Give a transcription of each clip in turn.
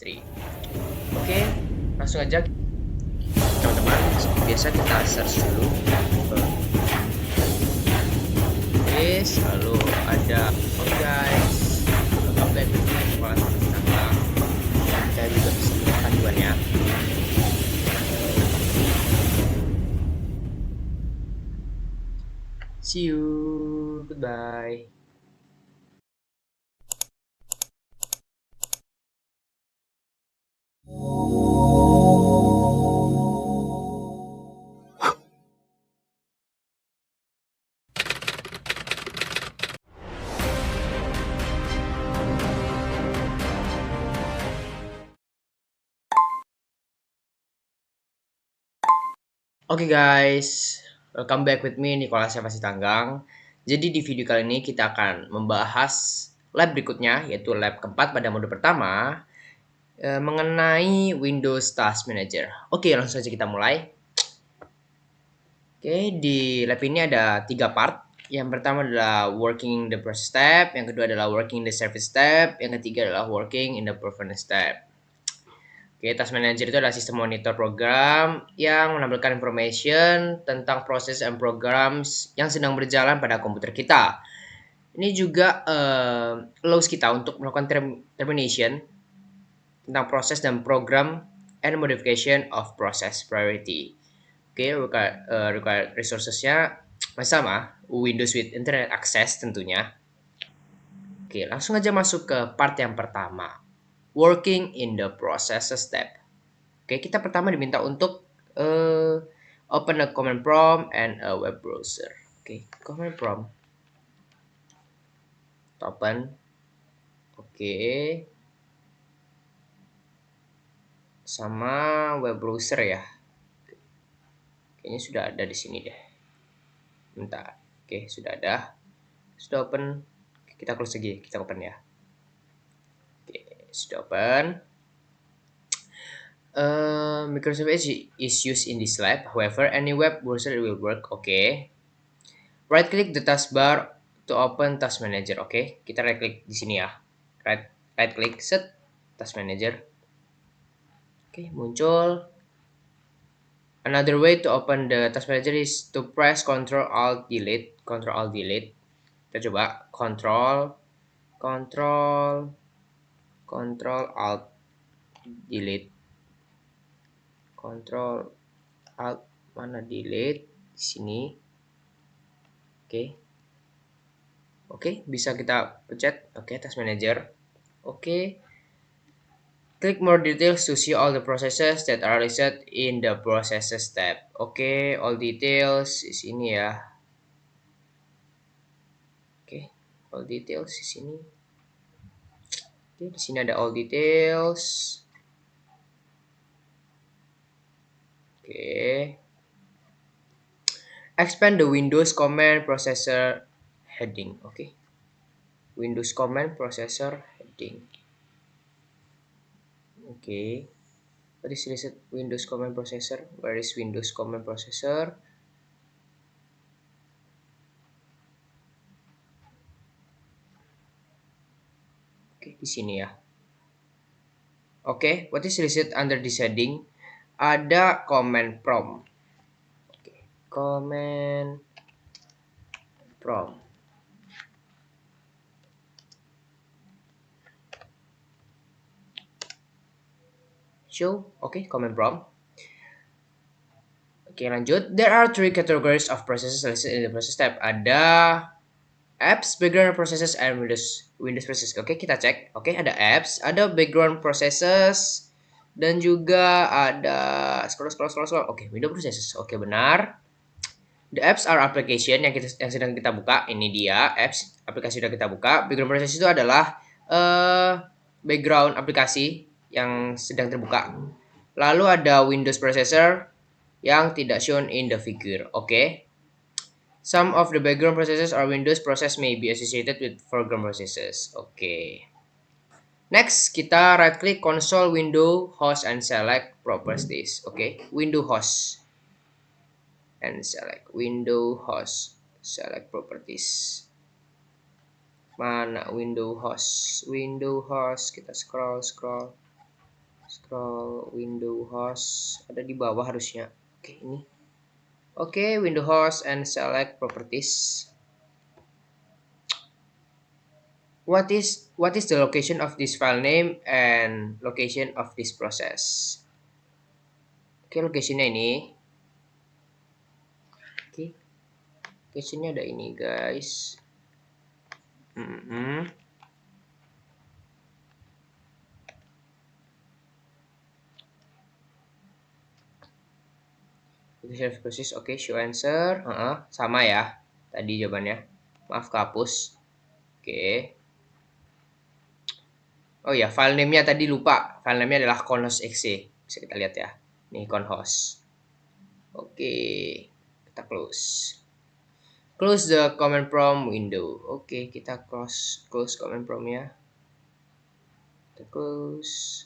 history. Oke, langsung aja teman-teman. Biasa kita search dulu Yes, lalu ada guys, welcome back with me Sekolah Sampai Tanggal. Kita juga bisa buka panduannya. See you, goodbye. Oke guys, welcome back with me Nicholas Tanggang. Jadi di video kali ini kita akan membahas lab berikutnya, yaitu lab keempat pada mode pertama mengenai Windows Task Manager. Oke, langsung saja kita mulai. Oke, di lab ini ada 3 part. Yang pertama adalah working the process step, yang kedua adalah working the service step, yang ketiga adalah working in the performance step. Oke, Task Manager itu adalah sistem monitor program yang menampilkan information tentang proses dan programs yang sedang berjalan pada komputer kita. Ini juga allows kita untuk melakukan termination tentang proses dan program and modification of process priority. Oke, required resources-nya masih sama, Windows with Internet Access tentunya. Oke, langsung aja masuk ke part yang pertama, working in the process step. Oke, kita pertama diminta untuk open a command prompt and a web browser. Oke, command prompt, open. Oke, sama web browser ya. Kayaknya sudah ada di sini deh. Bentar. Oke, sudah ada. Sudah open. Kita close lagi, kita open ya. Oke, sudah open. Microsoft Edge is used in this lab. However, any web browser will work. Okay. Right click the taskbar to open Task Manager. Okay, kita right click di sini ya. Right click set Task Manager. Okay, muncul. Another way to open the Task Manager is to press Ctrl Alt Delete. Ctrl Alt Delete. Kita coba Ctrl Alt Delete. Ctrl Alt mana delete di sini. Oke, bisa kita pencet. Oke, Task Manager. Oke. Click more details to see all the processes that are listed in the processes tab. Oke, all details di sini ya. Oke, all details di sini. Oke, di sini ada all details. Oke. Expand the Windows Command Processor heading. Oke. Windows Command Processor heading. Oke. What is listed Windows Command Processor? Where is Windows Command Processor? Oke, di sini ya. Oke, what is listed under this heading? Ada command prompt. Oke, command prompt. Show, oke, command prompt. Oke, lanjut. There are 3 categories of processes listed in the process tab. Ada apps, background processes, and Windows processes. Oke, kita cek. Oke, ada apps, ada background processes, dan juga ada scroll. Oke, Windows processes. Oke, benar. The apps are application yang sedang kita buka. Ini dia apps, aplikasi sudah kita buka. Background process itu adalah background aplikasi yang sedang terbuka. Lalu ada Windows processor yang tidak shown in the figure. Oke. Some of the background processes or Windows process may be associated with foreground processes. Oke. Next, kita right click console window host and select properties. Oke, window host and select window host, select properties. Mana window host? Window host, kita scroll. Scroll window host, ada di bawah harusnya. Oke, ini. Oke, window host and select properties. What is the location of this file name and location of this process? Oke, locationnya ini. Oke, locationnya ada ini guys. Self process, oke, show answer, sama ya tadi jawabannya. Maaf kehapus. Oke. Oh ya, file name-nya tadi lupa. File name-nya adalah conhost.exe. Bisa kita lihat ya. Nih conhost. Oke, kita close. Close the command prompt window. Oke, kita close command prompt-nya. Kita close.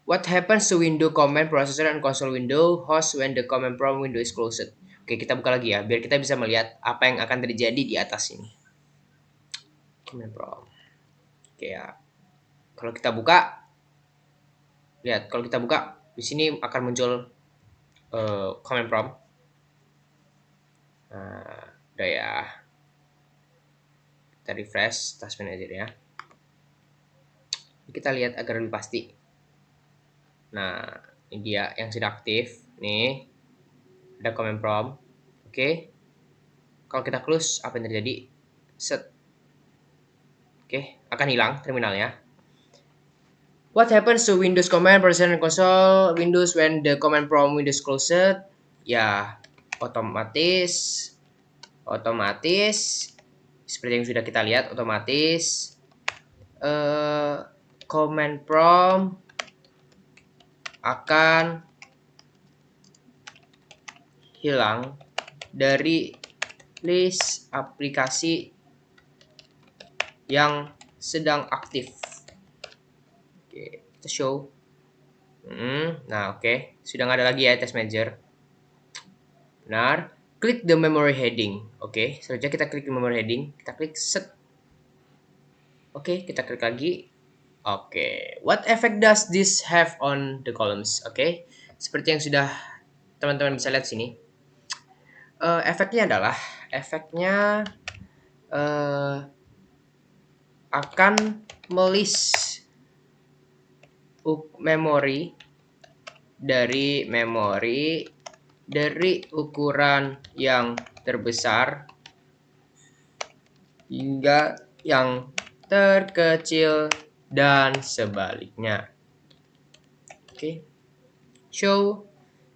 What happens to window command processor and console window host when the command prompt window is closed? Oke, kita buka lagi ya, biar kita bisa melihat apa yang akan terjadi di atas ini. Command prompt. Oke ya, kalau kita buka, lihat kalau kita buka di sini akan muncul command prompt. Nah, udah ya. Kita refresh task manager ya. Kita lihat agar lebih pasti. Nah, ini dia yang sudah aktif. Nih, ada command prompt. Oke. Kalau kita close, apa yang terjadi? Set. Oke, akan hilang terminalnya. What happens to Windows command processor and console Windows when the command prompt Windows closed? Ya, otomatis seperti yang sudah kita lihat, otomatis command prompt akan hilang dari list aplikasi yang sedang aktif. Oke, kita show. Nah, oke. Sudah nggak ada lagi ya test manager. Benar. Klik the memory heading. Oke, selanjutnya kita klik the memory heading. Kita klik set. Oke, kita klik lagi. Oke, what effect does this have on the columns? Oke, seperti yang sudah teman-teman bisa lihat sini. Efeknya adalah akan melist memori dari ukuran yang terbesar hingga yang terkecil dan sebaliknya. Oke. Show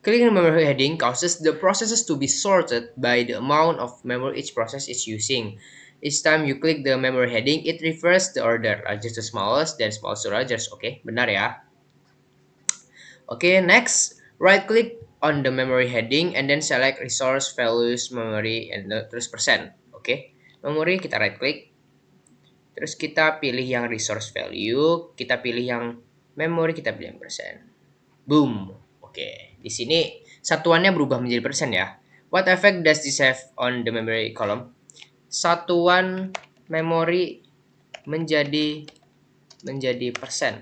clicking the memory heading causes the processes to be sorted by the amount of memory each process is using. Each time you click the memory heading, it reverses the order, largest to smallest, then smallest to largest. Oke, benar ya. Oke, next, right click on the memory heading and then select resource values memory and terus persen. Oke, memori kita right click. Terus kita pilih yang resource value, kita pilih yang memory, kita pilih yang persen. Boom. Oke, di sini satuannya berubah menjadi persen ya. What effect does this have on the memory column? Satuan memori menjadi persen.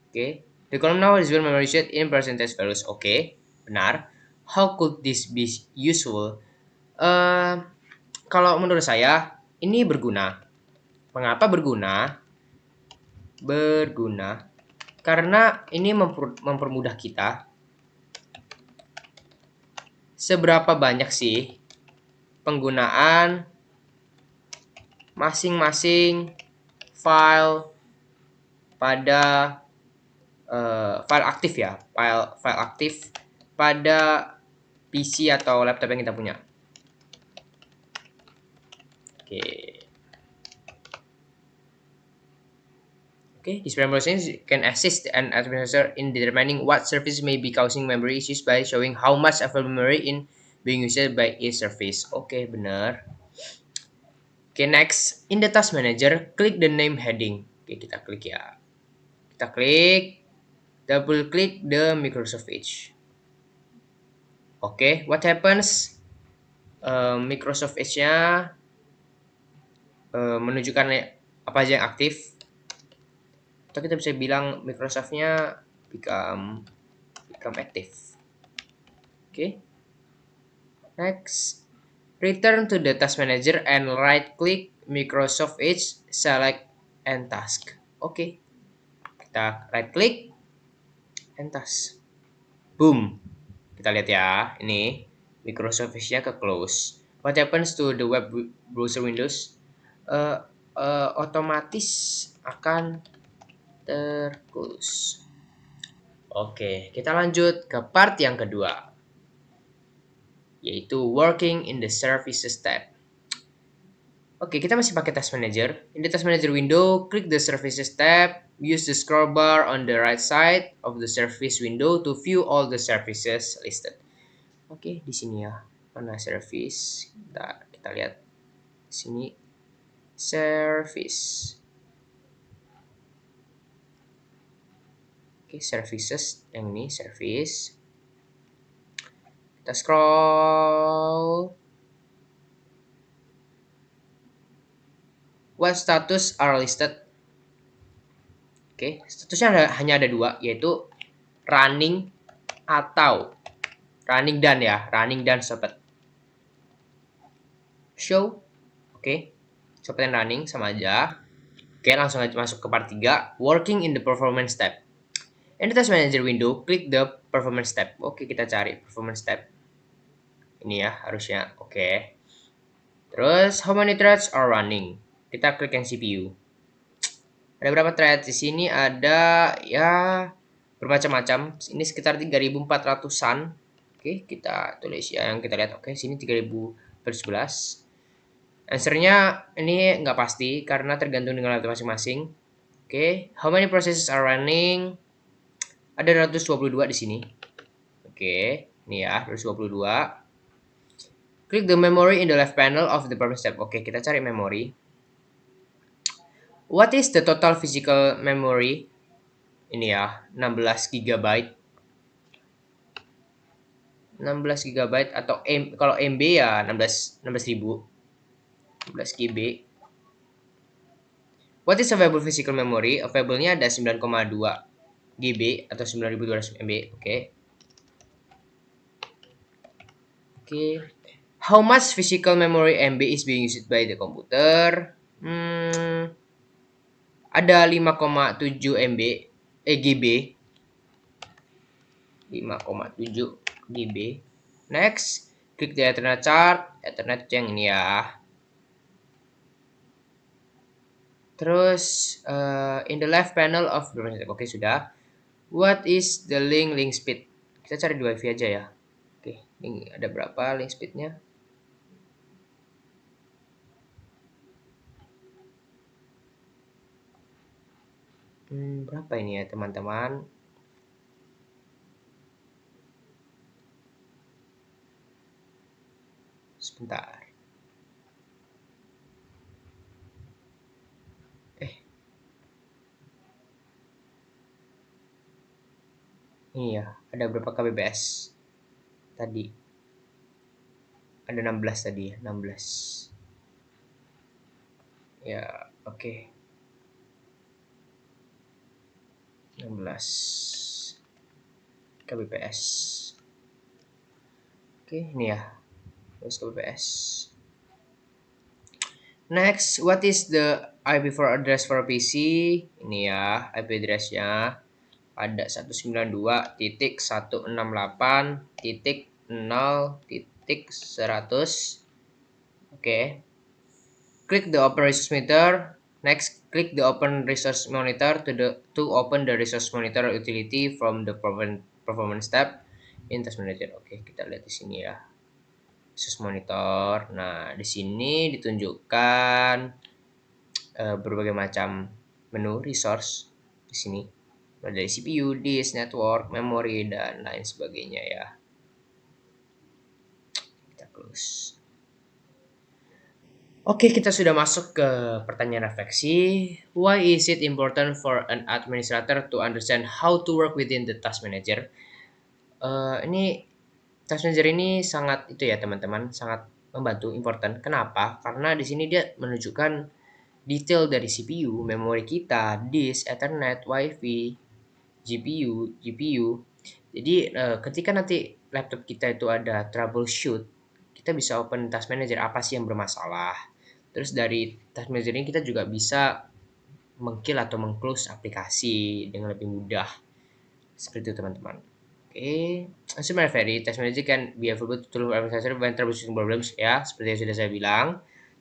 Oke, the column now is where memory set in percentage values. Oke, benar. How could this be useful? Kalau menurut saya ini berguna. Mengapa berguna? Berguna karena ini mempermudah kita. Seberapa banyak sih penggunaan masing-masing file pada file aktif ya, file aktif pada PC atau laptop yang kita punya. Okay, this process can assist an administrator in determining what service may be causing memory issues by showing how much available memory in being used by each service. Oke, benar. Oke, next. In the task manager, click the name heading. Oke, kita klik ya. Kita klik, double click the Microsoft Edge. Oke, what happens? Microsoft Edge-nya menunjukkan apa aja yang aktif. Atau kita bisa bilang Microsoft-nya become active. Oke. Okay. Next, return to the task manager and right click Microsoft Edge, select and task. Oke. Okay. Kita right click and task. Boom. Kita lihat ya, ini Microsoft Edge-nya ke close. What happens to the web browser Windows? Otomatis akan terclose. Oke, kita lanjut ke part yang kedua, yaitu working in the services tab. Oke, kita masih pakai Task Manager. In the Task Manager window, click the Services tab. Use the scroll bar on the right side of the service window to view all the services listed. Oke, di sini ya. Mana service? Kita lihat di sini. Service. Oke, services. Yang ini service. Kita scroll. What status are listed? Oke, statusnya hanya ada dua, yaitu running atau running dan ya, running dan socket. Show, oke, socket dan running sama aja. Oke, langsung aja masuk ke part 3, working in the performance tab. In the task manager window, click the performance tab. Oke, kita cari performance tab. Ini ya, harusnya. Oke. Terus, how many threads are running? Kita klik yang CPU. Ada berapa thread? Di sini ada ya bermacam-macam. Ini sekitar 3.400-an. Oke, kita tulis ya yang kita lihat. Oke, sini 3.011. Answernya ini nggak pasti karena tergantung dengan laptop masing-masing. Oke, how many processes are running? Ada 222 di sini. Oke, ini ya 222. Click the memory in the left panel of the performance tab. Oke, kita cari memory. What is the total physical memory? Ini ya, 16 GB. 16 GB atau kalau MB ya 16.000. 16 GB. What is available physical memory? Available-nya ada 9,2 GB atau 9.200 MB. Oke. Oke. How much physical memory MB is being used by the computer? Ada 5,7 MB GB. 5,7 GB. Next, klik di Ethernet chart. Ethernet yang ini ya. Terus in the left panel of oke sudah. What is the link speed? Kita cari di WiFi aja ya. Oke, ini ada berapa link speednya? Berapa ini ya teman-teman? Sebentar. Ini ya, ada berapa kbps tadi? Ada 16 tadi ya, 16. Ya, oke. 16 kbps. Oke, ini ya. Terus kbps. Next, what is the IP4 address for PC? Ini ya, IP address-nya ada 192.168.0.100. Oke. Click the open resource monitor. Next, click the open resource monitor to open the resource monitor utility from the performance tab in task manager. Oke, kita lihat di sini ya. Resource monitor. Nah, di sini ditunjukkan berbagai macam menu resource di sini. Dari CPU, disk, network, memory, dan lain sebagainya ya. Kita close. Oke, kita sudah masuk ke pertanyaan refleksi. Why is it important for an administrator to understand how to work within the task manager? Ini task manager ini sangat itu ya teman-teman, sangat membantu, important. Kenapa? Karena di sini dia menunjukkan detail dari CPU, memori kita, disk, Ethernet, WiFi, GPU. Jadi ketika nanti laptop kita itu ada troubleshoot, kita bisa open task manager apa sih yang bermasalah. Terus dari task manager ini kita juga bisa mengkill atau mengclose aplikasi dengan lebih mudah. Seperti itu teman-teman. Oke, sebenarnya very task manager can be available to administrator when troubleshooting problems ya, seperti yang sudah saya bilang.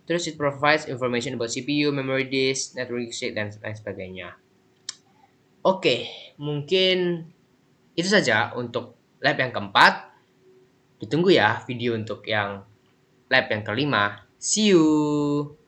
Terus it provides information about CPU, memory disk, network state dan lain sebagainya. Oke, mungkin itu saja untuk lab yang keempat. Ditunggu ya video untuk yang lab yang kelima. See you.